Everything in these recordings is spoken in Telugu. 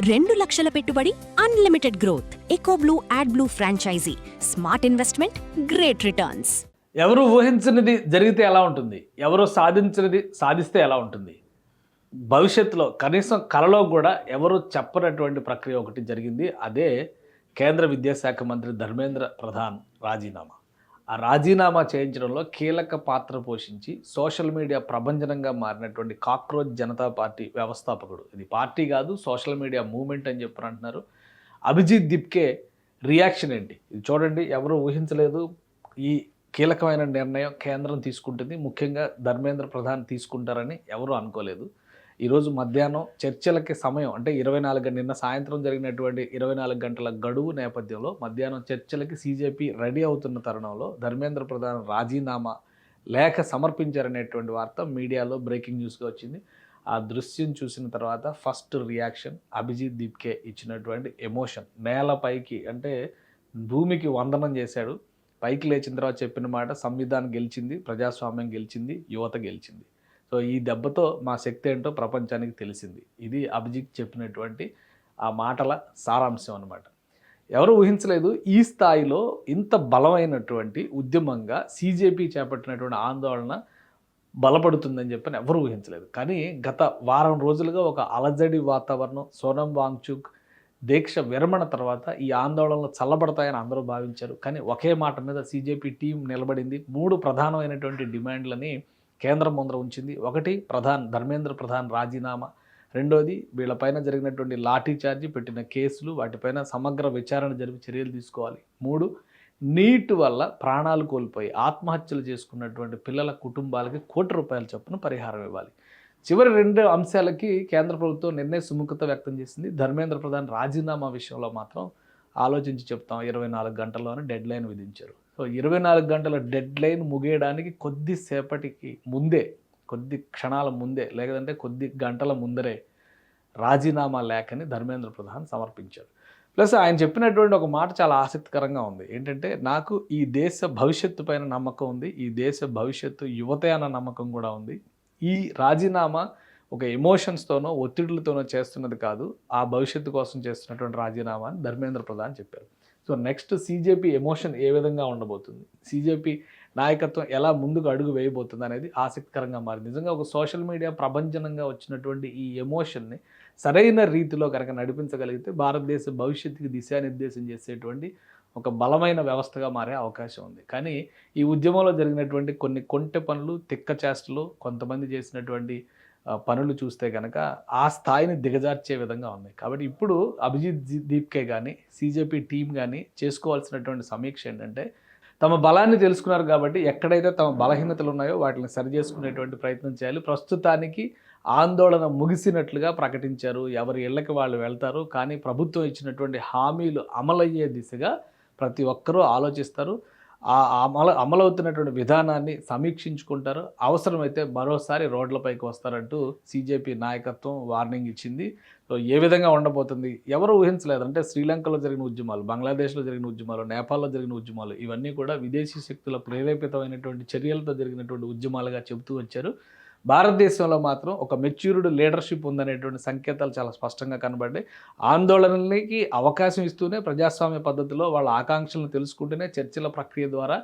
2 లక్షల పెట్టుబడి, unlimited growth. Ecoblue AdBlue franchise. Smart investment, great returns. ఎవరు ఊహించనిది జరిగితే ఎలా ఉంటుంది, ఎవరు సాధించినది సాధిస్తే ఎలా ఉంటుంది, భవిష్యత్తులో కనీసం కలలో కూడా ఎవరు చెప్పనటువంటి ప్రక్రియ ఒకటి జరిగింది. అదే కేంద్ర విద్యాశాఖ మంత్రి ధర్మేంద్ర ప్రధాన్ రాజీనామా. ఆ రాజీనామా చేయించడంలో కీలక పాత్ర పోషించి సోషల్ మీడియా ప్రభంజనంగా మారినటువంటి కాక్రోచ్ జనతా పార్టీ వ్యవస్థాపకుడు, ఇది పార్టీ కాదు సోషల్ మీడియా మూవ్మెంట్ అని చెప్పి అంటున్నారు, అభిజిత్ దిప్కే రియాక్షన్ ఏంటి ఇది చూడండి. ఎవరు ఊహించలేదు ఈ కీలకమైన నిర్ణయం కేంద్రం తీసుకుంటుంది, ముఖ్యంగా ధర్మేంద్ర ప్రధాన్ తీసుకుంటారని ఎవరూ అనుకోలేదు. ఈరోజు మధ్యాహ్నం చర్చలకి సమయం అంటే 24 నిన్న సాయంత్రం జరిగినటువంటి 24 గంటల గడువు నేపథ్యంలో మధ్యాహ్నం చర్చలకి సీజేపీ రెడీ అవుతున్న తరుణంలో ధర్మేంద్ర ప్రధాన్ రాజీనామా లేఖ సమర్పించారనేటువంటి వార్త మీడియాలో బ్రేకింగ్ న్యూస్గా వచ్చింది. ఆ దృశ్యం చూసిన తర్వాత ఫస్ట్ రియాక్షన్ అభిజిత్ దీప్కే ఇచ్చినటువంటి ఎమోషన్, నేలపైకి అంటే భూమికి వందనం చేశాడు. పైకి లేచిన తర్వాత చెప్పిన మాట, సంవిధానం గెలిచింది, ప్రజాస్వామ్యం గెలిచింది, యువత గెలిచింది. సో ఈ దెబ్బతో మా శక్తి ఏంటో ప్రపంచానికి తెలిసింది. ఇది అభిజిత్ చెప్పినటువంటి ఆ మాటల సారాంశం అన్నమాట. ఎవరు ఊహించలేదు ఈ స్థాయిలో ఇంత బలమైనటువంటి ఉద్యమంగా సీజేపీ చేపట్టినటువంటి ఆందోళన బలపడుతుందని చెప్పని ఎవరు ఊహించలేదు. కానీ గత వారం రోజులుగా ఒక అలజడి వాతావరణం, సోనం వాంగ్చుక్ దీక్ష విరమణ తర్వాత ఈ ఆందోళనలు చల్లబడతాయని అందరూ భావించారు. కానీ ఒకే మాట మీద సీజేపీ టీం నిలబడింది. 3 ప్రధానమైనటువంటి డిమాండ్లని కేంద్రం ముందర ఉంచింది. ఒకటి ధర్మేంద్ర ప్రధాన్ రాజీనామా, రెండోది వీళ్ళపైన జరిగినటువంటి లాఠీ చార్జీ, పెట్టిన కేసులు, వాటిపైన సమగ్ర విచారణ జరిపి చర్యలు తీసుకోవాలి. 3 నీట్ వల్ల ప్రాణాలు కోల్పోయి ఆత్మహత్యలు చేసుకున్నటువంటి పిల్లల కుటుంబాలకి ₹1 చొప్పున పరిహారం ఇవ్వాలి. చివరి 2 అంశాలకి కేంద్ర ప్రభుత్వం నిర్ణయ సుముఖత వ్యక్తం చేసింది. ధర్మేంద్ర ప్రధాన్ రాజీనామా విషయంలో మాత్రం ఆలోచించి చెప్తాం, 24 గంటల్లోనే డెడ్ లైన్ విధించారు. సో 24 గంటల డెడ్ లైన్ ముగియడానికి కొద్దిసేపటికి ముందే, కొద్ది క్షణాల ముందే, లేదంటే కొద్ది గంటల ముందరే రాజీనామా లేఖని ధర్మేంద్ర ప్రధాన్ సమర్పించారు. ప్లస్ ఆయన చెప్పినటువంటి ఒక మాట చాలా ఆసక్తికరంగా ఉంది. ఏంటంటే, నాకు ఈ దేశ భవిష్యత్తు పైన నమ్మకం ఉంది, ఈ దేశ భవిష్యత్తు యువతే అన్న నమ్మకం కూడా ఉంది. ఈ రాజీనామా ఒక ఎమోషన్స్తోనో ఒత్తిడులతోనో చేస్తున్నది కాదు, ఆ భవిష్యత్తు కోసం చేస్తున్నటువంటి రాజీనామా అని ధర్మేంద్ర ప్రధాన్ చెప్పారు. సో నెక్స్ట్ సీజేపీ ఎమోషన్ ఏ విధంగా ఉండబోతుంది, సీజేపీ నాయకత్వం ఎలా ముందుకు అడుగు వేయబోతుంది అనేది ఆసక్తికరంగా మారింది. నిజంగా ఒక సోషల్ మీడియా ప్రభంజనంగా వచ్చినటువంటి ఈ ఎమోషన్ని సరైన రీతిలో కనుక నడిపించగలిగితే భారతదేశ భవిష్యత్తుకి దిశానిర్దేశం చేసేటువంటి ఒక బలమైన వ్యవస్థగా మారే అవకాశం ఉంది. కానీ ఈ ఉద్యమంలో జరిగినటువంటి కొన్ని కొంటె పనులు, తిక్క చేష్టలు, కొంతమంది చేసినటువంటి పనులు చూస్తే కనుక ఆ స్థాయిని దిగజార్చే విధంగా ఉన్నాయి. కాబట్టి ఇప్పుడు అభిజిత్ దీప్కే కానీ సీజేపీ టీం కానీ చేసుకోవాల్సినటువంటి సమీక్ష ఏంటంటే, తమ బలాన్ని తెలుసుకున్నారు కాబట్టి ఎక్కడైతే తమ బలహీనతలు ఉన్నాయో వాటిని సరి చేసుకునేటువంటి ప్రయత్నం చేయాలి. ప్రస్తుతానికి ఆందోళన ముగిసినట్లుగా ప్రకటించారు, ఎవరి ఇళ్ళకి వాళ్ళు వెళ్తారు. కానీ ప్రభుత్వం ఇచ్చినటువంటి హామీలు అమలయ్యే దిశగా ప్రతి ఒక్కరూ ఆలోచిస్తారు. ఆ అమలవుతున్నటువంటి విధానాన్ని సమీక్షించుకుంటారు. అవసరమైతే మరోసారి రోడ్లపైకి వస్తారంటూ సీజేపీ నాయకత్వం వార్నింగ్ ఇచ్చింది. సో ఏ విధంగా ఉండబోతుంది ఎవరు ఊహించలేదు. అంటే శ్రీలంకలో జరిగిన ఉద్యమాలు, బంగ్లాదేశ్లో జరిగిన ఉద్యమాలు, నేపాల్లో జరిగిన ఉద్యమాలు, ఇవన్నీ కూడా విదేశీ శక్తుల ప్రేరేపితమైనటువంటి చర్యలతో జరిగినటువంటి ఉద్యమాలుగా చెబుతూ వచ్చారు. భారతదేశంలో మాత్రం ఒక మెచ్యూర్డ్ లీడర్షిప్ ఉందనేటువంటి సంకేతాలు చాలా స్పష్టంగా కనబడ్డాయి. ఆందోళనలకి అవకాశం ఇస్తూనే ప్రజాస్వామ్య పద్ధతిలో వాళ్ళ ఆకాంక్షలను తెలుసుకుంటూనే చర్చల ప్రక్రియ ద్వారా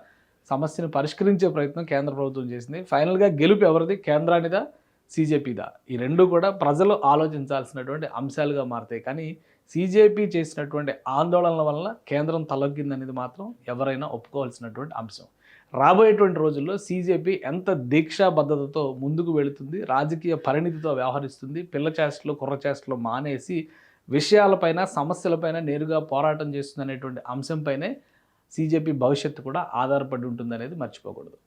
సమస్యను పరిష్కరించే ప్రయత్నం కేంద్ర ప్రభుత్వం చేసింది. ఫైనల్గా గెలుపు ఎవరిది, కేంద్రానిదా సీజేపీదా, ఈ రెండు కూడా ప్రజలు ఆలోచించాల్సినటువంటి అంశాలుగా మారుతాయి. కానీ సీజేపీ చేసినటువంటి ఆందోళనల వల్ల కేంద్రం తలొగ్గిందనేది మాత్రం ఎవరైనా ఒప్పుకోవాల్సినటువంటి అంశం. రాబోయేటువంటి రోజుల్లో సీజేపీ ఎంత దీక్షాబద్ధతతో ముందుకు వెళుతుంది, రాజకీయ పరిణితితో వ్యవహరిస్తుంది, పిల్ల చేష్టలు కుర్ర చేష్టలు మానేసి విషయాలపైన సమస్యలపైన నేరుగా పోరాటం చేస్తుంది అనేటువంటి అంశంపైనే సీజేపీ భవిష్యత్తు కూడా ఆధారపడి ఉంటుంది అనేది మర్చిపోకూడదు.